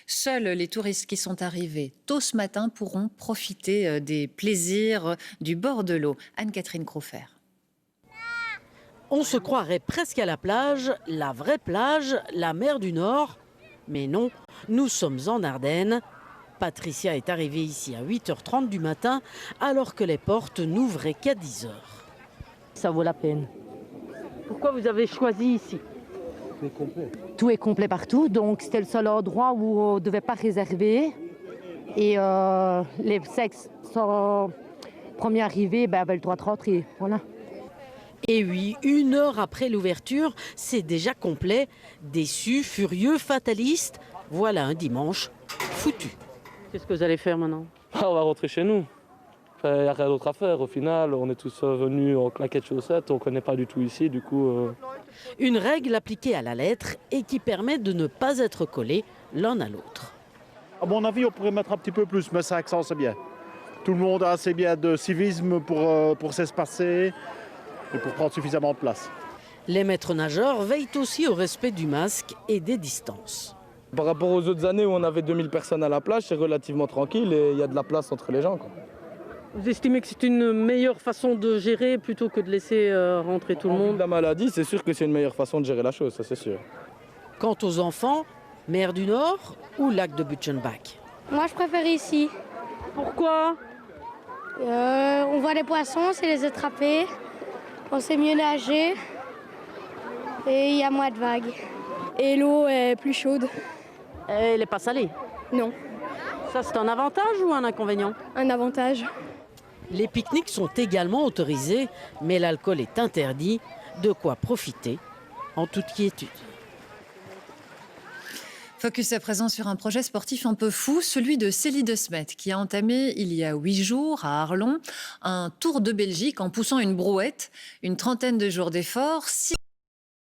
Seuls les touristes qui sont arrivés tôt ce matin pourront profiter des plaisirs du bord de l'eau. Anne-Catherine Crofer. On se croirait presque à la vraie plage, la mer du Nord. Mais non, nous sommes en Ardennes. Patricia est arrivée ici à 8h30 du matin alors que les portes n'ouvraient qu'à 10h. Ça vaut la peine. Pourquoi vous avez choisi ici? Tout est complet partout, donc c'était le seul endroit où on ne devait pas réserver. Et les sexes sont premiers arrivés, avaient le droit de rentrer. Voilà. Et oui, 1 heure après l'ouverture, c'est déjà complet. Déçus, furieux, fatalistes, voilà un dimanche foutu. Qu'est-ce que vous allez faire maintenant? On va rentrer chez nous. Il n'y a rien d'autre à faire. Au final, on est tous venus en claquettes chaussettes. On ne connaît pas du tout ici, du coup... Une règle appliquée à la lettre et qui permet de ne pas être collés l'un à l'autre. À mon avis, on pourrait mettre un petit peu plus, mais 500, c'est bien. Tout le monde a assez bien de civisme pour s'espacer et pour prendre suffisamment de place. Les maîtres nageurs veillent aussi au respect du masque et des distances. Par rapport aux autres années où on avait 2000 personnes à la plage, c'est relativement tranquille et il y a de la place entre les gens, quoi. Vous estimez que c'est une meilleure façon de gérer plutôt que de laisser rentrer tout le monde? La maladie, c'est sûr que c'est une meilleure façon de gérer la chose, ça c'est sûr. Quant aux enfants, mer du Nord ou lac de Butchenbach? Moi, je préfère ici. Pourquoi? On voit les poissons, on sait les attraper, on sait mieux nager et il y a moins de vagues. Et l'eau est plus chaude. Elle n'est pas salée. Non, Ça, c'est un avantage ou un inconvénient? un avantage. Les pique-niques sont également autorisés, mais l'alcool est interdit, de quoi profiter en toute quiétude. Focus à présent sur un projet sportif un peu fou, celui de Célie De Smet, qui a entamé il y a 8 jours à Arlon un tour de Belgique en poussant une brouette, une trentaine de jours d'efforts.